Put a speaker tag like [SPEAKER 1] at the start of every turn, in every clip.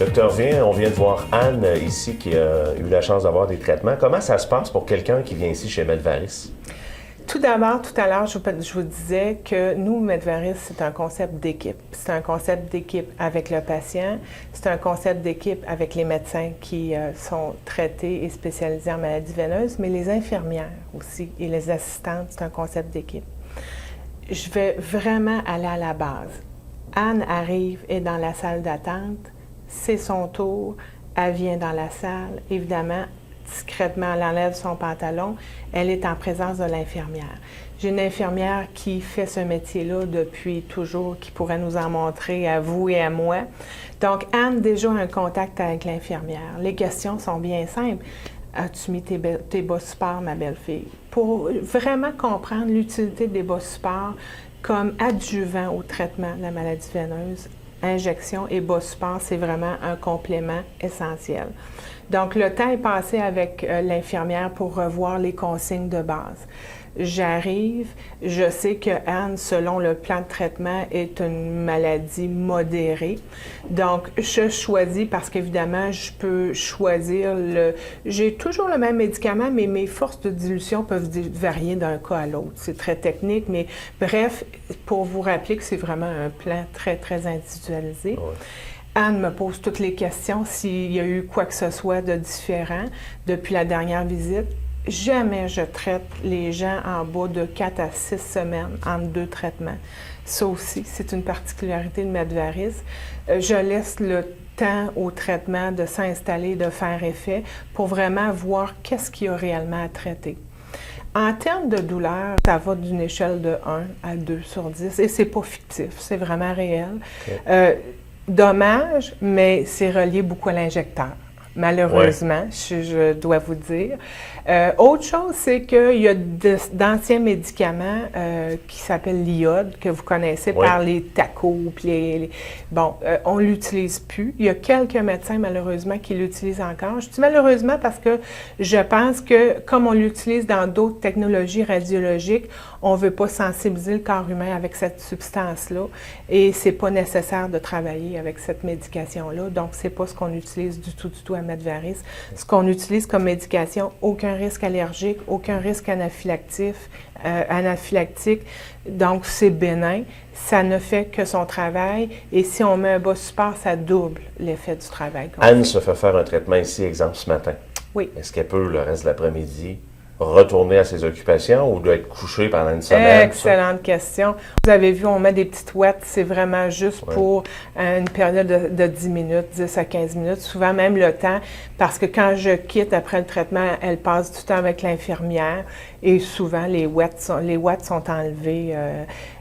[SPEAKER 1] Docteur Vien, on vient de voir Anne ici qui a eu la chance d'avoir des traitements. Comment ça se passe pour quelqu'un qui vient ici chez Medvaris?
[SPEAKER 2] Tout d'abord, tout à l'heure, je vous disais que nous, Medvaris, c'est un concept d'équipe. C'est un concept d'équipe avec le patient, c'est un concept d'équipe avec les médecins qui sont traités et spécialisés en maladies veineuses, mais les infirmières aussi et les assistantes, c'est un concept d'équipe. Je vais vraiment aller à la base. Anne arrive, est dans la salle d'attente, c'est son tour, elle vient dans la salle, évidemment, discrètement, elle enlève son pantalon, elle est en présence de l'infirmière. J'ai une infirmière qui fait ce métier-là depuis toujours, qui pourrait nous en montrer à vous et à moi. Donc, Anne, déjà, a un contact avec l'infirmière. Les questions sont bien simples. As-tu mis tes bas sport, ma belle-fille? Pour vraiment comprendre l'utilité des bas sport comme adjuvant au traitement de la maladie veineuse, injection et bas sport, c'est vraiment un complément essentiel. Donc, le temps est passé avec l'infirmière pour revoir les consignes de base. J'arrive, je sais que Anne, selon le plan de traitement, est une maladie modérée. Donc, je choisis parce qu'évidemment, je peux choisir j'ai toujours le même médicament, mais mes forces de dilution peuvent varier d'un cas à l'autre. C'est très technique, mais bref, pour vous rappeler que c'est vraiment un plan très, très individualisé. Ouais. Anne me pose toutes les questions s'il y a eu quoi que ce soit de différent depuis la dernière visite. Jamais je traite les gens en bas de 4 à 6 semaines entre 2 traitements. Ça aussi, c'est une particularité de Medvaris. Je laisse le temps au traitement de s'installer, de faire effet pour vraiment voir qu'est-ce qu'il y a réellement à traiter. En termes de douleur, ça va d'une échelle de 1 à 2 sur 10 et c'est pas fictif, c'est vraiment réel. Okay. Dommage, mais c'est relié beaucoup à l'injecteur. Malheureusement, ouais. je dois vous dire. Autre chose, c'est qu'il y a d'anciens médicaments qui s'appellent l'iode, que vous connaissez ouais. par les tacos. Bon, on ne l'utilise plus. Il y a quelques médecins, malheureusement, qui l'utilisent encore. Je dis malheureusement parce que je pense que, comme on l'utilise dans d'autres technologies radiologiques, on ne veut pas sensibiliser le corps humain avec cette substance-là et c'est pas nécessaire de travailler avec cette médication-là. Donc, c'est pas ce qu'on utilise du tout à Medvaris. Ce qu'on utilise comme médication, aucun risque allergique, aucun risque anaphylactique. Donc, c'est bénin. Ça ne fait que son travail. Et si on met un bas support, ça double l'effet du travail.
[SPEAKER 1] Anne se fait faire un traitement ici, exemple, ce matin.
[SPEAKER 2] Oui.
[SPEAKER 1] Est-ce qu'elle peut, le reste de l'après-midi, retourner à ses occupations ou doit être couchée pendant une semaine?
[SPEAKER 2] Excellente question. Vous avez vu, on met des petites ouettes, c'est vraiment juste ouais. pour une période de 10 minutes, 10 à 15 minutes, souvent même le temps, parce que quand je quitte après le traitement, elle passe du temps avec l'infirmière et souvent les ouettes sont enlevées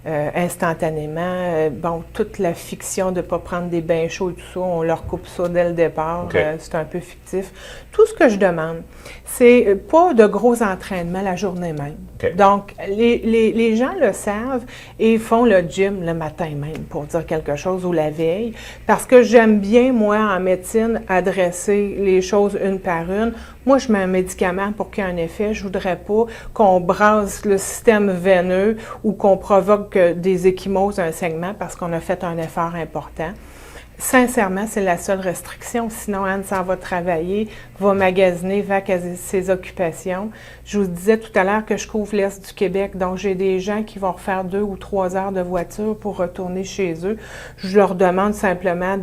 [SPEAKER 2] instantanément. Bon, toute la fiction de ne pas prendre des bains chauds et tout ça, on leur coupe ça dès le départ, okay. C'est un peu fictif. Tout ce que je demande, c'est pas de gros entraînement la journée même. Okay. Donc, les gens le savent et font le gym le matin même, pour dire quelque chose, ou la veille, parce que j'aime bien, moi, en médecine, adresser les choses une par une. Moi, je mets un médicament pour qu'il y ait un effet. Je voudrais pas qu'on brasse le système veineux ou qu'on provoque des ecchymoses, un saignement, parce qu'on a fait un effort important. Sincèrement, c'est la seule restriction. Sinon, Anne s'en va travailler, va magasiner, va à ses occupations. Je vous disais tout à l'heure que je couvre l'Est du Québec, donc j'ai des gens qui vont refaire 2 ou 3 heures de voiture pour retourner chez eux. Je leur demande simplement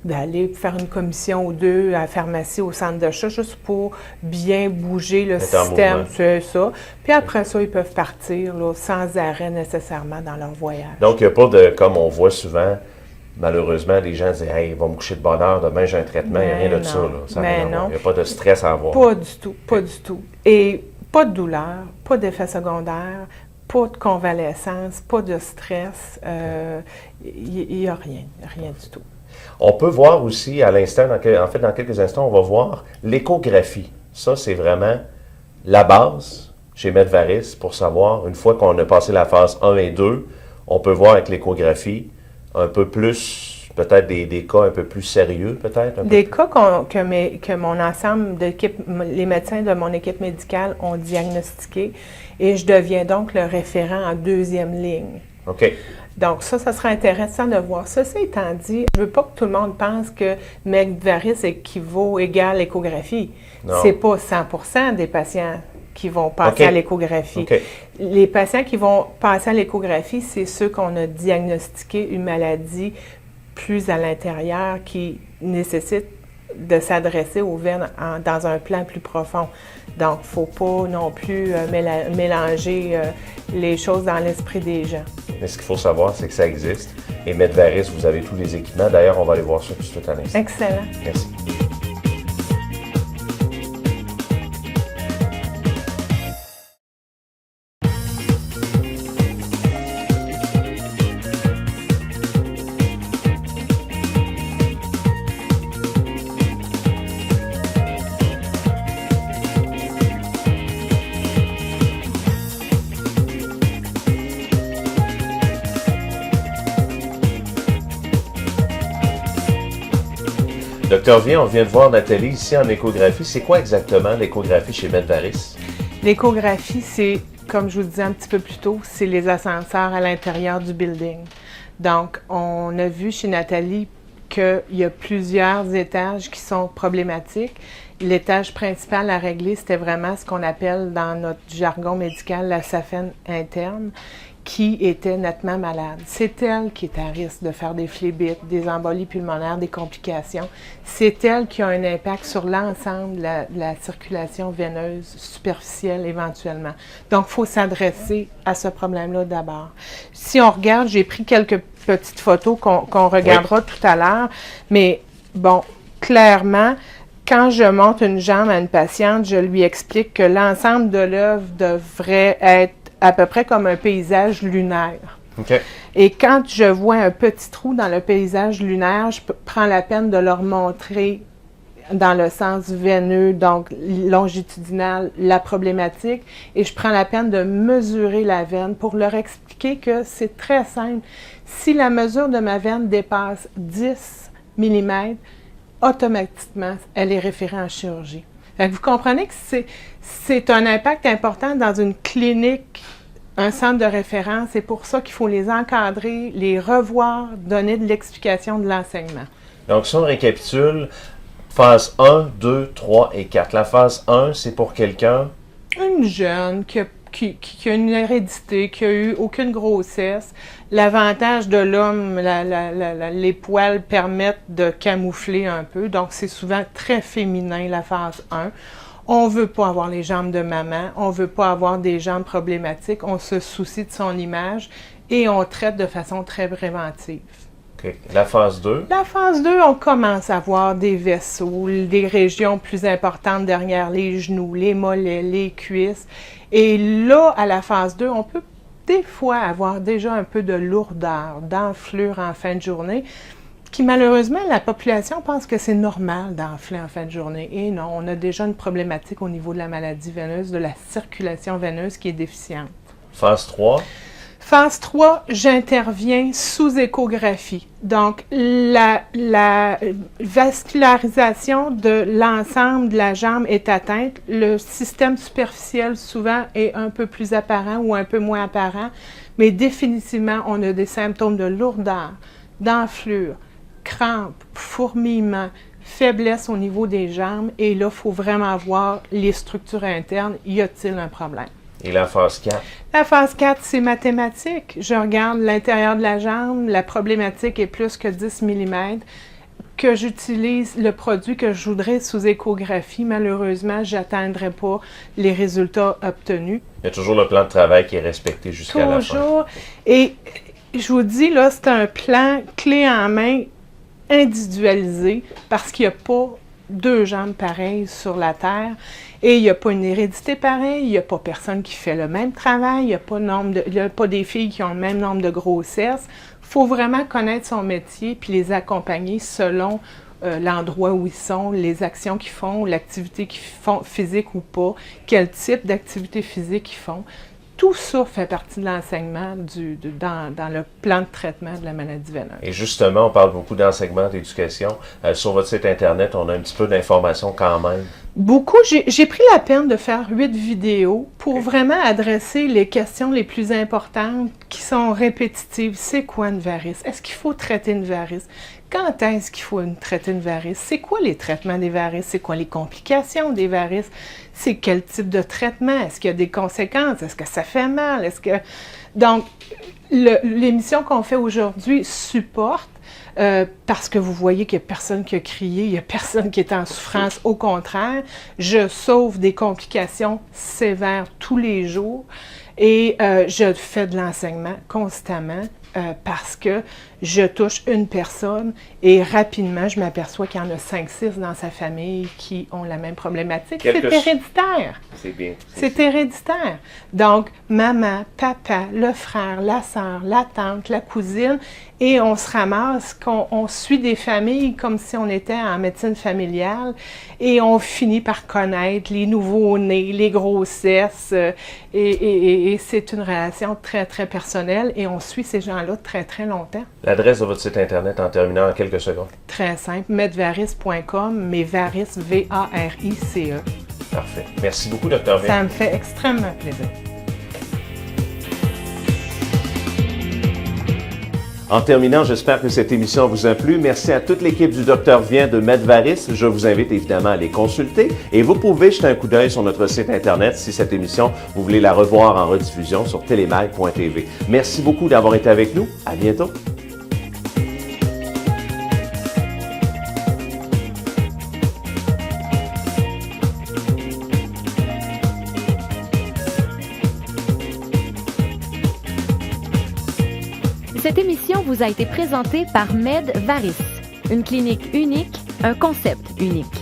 [SPEAKER 2] d'aller faire une commission ou 2 à la pharmacie, au centre d'achat, juste pour bien bouger le système, c'est ça. Puis après ça, ils peuvent partir là, sans arrêt nécessairement dans leur voyage.
[SPEAKER 1] Donc, il n'y a pas de, comme on voit souvent, malheureusement, les gens disent « Hey, ils vont me coucher de bonne heure, demain j'ai un traitement. » Il n'y a rien de ça. Il n'y a pas de stress à avoir.
[SPEAKER 2] Pas du tout, pas du tout. Et pas de douleur, pas d'effet secondaire, pas de convalescence, pas de stress. Il n'y a rien du tout.
[SPEAKER 1] On peut voir aussi à l'instant, dans quelques instants, on va voir l'échographie. Ça, c'est vraiment la base chez Medvaris pour savoir, une fois qu'on a passé la phase 1 et 2, on peut voir avec l'échographie un peu plus, peut-être des cas un peu plus sérieux, peut-être?
[SPEAKER 2] Des cas que mon ensemble d'équipe, les médecins de mon équipe médicale ont diagnostiqué et je deviens donc le référent en 2e ligne
[SPEAKER 1] OK.
[SPEAKER 2] Donc ça sera intéressant de voir. Ceci étant dit, je ne veux pas que tout le monde pense que MedVaris égale échographie. C'est pas 100% des patients qui vont passer à l'échographie. Les patients qui vont passer à l'échographie, c'est ceux qu'on a diagnostiqué une maladie plus à l'intérieur qui nécessite de s'adresser aux veines dans un plan plus profond. Donc, il ne faut pas non plus mélanger les choses dans l'esprit des gens.
[SPEAKER 1] Mais ce qu'il faut savoir, c'est que ça existe. Et MedVaris, vous avez tous les équipements. D'ailleurs, on va aller voir ça tout de suite à l'instant.
[SPEAKER 2] Excellent.
[SPEAKER 1] Merci. Docteur Vien, on vient de voir Nathalie ici en échographie. C'est quoi exactement l'échographie chez MedVaris?
[SPEAKER 2] L'échographie, c'est, comme je vous disais un petit peu plus tôt, c'est les ascenseurs à l'intérieur du building. Donc, on a vu chez Nathalie qu'il y a plusieurs étages qui sont problématiques. L'étage principal à régler, c'était vraiment ce qu'on appelle dans notre jargon médical la saphène interne, qui était nettement malade. C'est elle qui est à risque de faire des phlébites, des embolies pulmonaires, des complications. C'est elle qui a un impact sur l'ensemble de la circulation veineuse superficielle éventuellement. Donc, il faut s'adresser à ce problème-là d'abord. Si on regarde, j'ai pris quelques petites photos qu'on regardera tout à l'heure, mais bon, clairement, quand je monte une jambe à une patiente, je lui explique que l'ensemble de l'œuvre devrait être à peu près comme un paysage lunaire.
[SPEAKER 1] Okay.
[SPEAKER 2] Et quand je vois un petit trou dans le paysage lunaire, je prends la peine de leur montrer dans le sens veineux, donc longitudinal, la problématique, et je prends la peine de mesurer la veine pour leur expliquer que c'est très simple. Si la mesure de ma veine dépasse 10 mm, automatiquement, elle est référée en chirurgie. Donc, vous comprenez que c'est un impact important dans une clinique, un centre de référence. C'est pour ça qu'il faut les encadrer, les revoir, donner de l'explication de l'enseignement.
[SPEAKER 1] Donc, si on récapitule, phase 1, 2, 3 et 4. La phase 1, c'est pour quelqu'un?
[SPEAKER 2] Une jeune qui a une hérédité, qui a eu aucune grossesse. L'avantage de l'homme, les poils permettent de camoufler un peu. Donc, c'est souvent très féminin, la phase 1. On ne veut pas avoir les jambes de maman. On ne veut pas avoir des jambes problématiques. On se soucie de son image et on traite de façon très préventive.
[SPEAKER 1] OK. La phase 2? La
[SPEAKER 2] phase 2, on commence à voir des vaisseaux, des régions plus importantes derrière les genoux, les mollets, les cuisses. Et là, à la phase 2, on peut des fois avoir déjà un peu de lourdeur, d'enflure en fin de journée, qui malheureusement, la population pense que c'est normal d'enfler en fin de journée. Et non, on a déjà une problématique au niveau de la maladie veineuse, de la circulation veineuse qui est déficiente.
[SPEAKER 1] Phase 3?
[SPEAKER 2] Phase 3, j'interviens sous échographie. Donc, la vascularisation de l'ensemble de la jambe est atteinte. Le système superficiel, souvent, est un peu plus apparent ou un peu moins apparent. Mais définitivement, on a des symptômes de lourdeur, d'enflure, crampes, fourmillement, faiblesse au niveau des jambes. Et là, il faut vraiment voir les structures internes. Y a-t-il un problème?
[SPEAKER 1] Et la phase 4?
[SPEAKER 2] La phase 4, c'est mathématique. Je regarde l'intérieur de la jambe, la problématique est plus que 10 mm, que j'utilise le produit que je voudrais sous échographie. Malheureusement, je n'atteindrai pas les résultats obtenus.
[SPEAKER 1] Il y a toujours le plan de travail qui est respecté jusqu'à la fin.
[SPEAKER 2] Toujours. Et je vous dis, là, c'est un plan clé en main individualisé parce qu'il n'y a pas deux jambes pareilles sur la Terre. Et il n'y a pas une hérédité pareille, il n'y a pas personne qui fait le même travail, il n'y a pas des filles qui ont le même nombre de grossesses. Il faut vraiment connaître son métier puis les accompagner selon l'endroit où ils sont, les actions qu'ils font, l'activité qu'ils font, physique ou pas, quel type d'activité physique ils font. Tout ça fait partie de l'enseignement dans le plan de traitement de la maladie veineuse.
[SPEAKER 1] Et justement, on parle beaucoup d'enseignement, d'éducation. Sur votre site Internet, on a un petit peu d'informations quand même.
[SPEAKER 2] Beaucoup. J'ai pris la peine de faire 8 vidéos pour vraiment adresser les questions les plus importantes qui sont répétitives. C'est quoi une varice? Est-ce qu'il faut traiter une varice? Quand est-ce qu'il faut traiter une varice? C'est quoi les traitements des varices? C'est quoi les complications des varices? C'est quel type de traitement? Est-ce qu'il y a des conséquences? Est-ce que ça fait mal? Donc, l'émission qu'on fait aujourd'hui supporte parce que vous voyez qu'il n'y a personne qui a crié, il n'y a personne qui est en souffrance. Au contraire, je sauve des complications sévères tous les jours et je fais de l'enseignement constamment parce que je touche une personne et rapidement, je m'aperçois qu'il y en a 5-6 dans sa famille qui ont la même problématique. C'est héréditaire.
[SPEAKER 1] C'est bien.
[SPEAKER 2] C'est héréditaire. Donc, maman, papa, le frère, la sœur, la tante, la cousine, et on se ramasse qu'on suit des familles comme si on était en médecine familiale et on finit par connaître les nouveaux-nés, les grossesses et c'est une relation très, très personnelle et on suit ces gens-là très, très longtemps.
[SPEAKER 1] L'adresse de votre site Internet en terminant en quelques secondes.
[SPEAKER 2] Très simple, medvaris.com, mais varice, V-A-R-I-C-E.
[SPEAKER 1] Parfait. Merci beaucoup, Dr. V.
[SPEAKER 2] Ça me fait extrêmement plaisir.
[SPEAKER 1] En terminant, j'espère que cette émission vous a plu. Merci à toute l'équipe du Dr. Vien de Medvaris. Je vous invite évidemment à les consulter et vous pouvez jeter un coup d'œil sur notre site Internet si cette émission, vous voulez la revoir en rediffusion sur telemag.tv. Merci beaucoup d'avoir été avec nous. À bientôt.
[SPEAKER 3] Cette émission vous a été présentée par Medvaris, une clinique unique, un concept unique.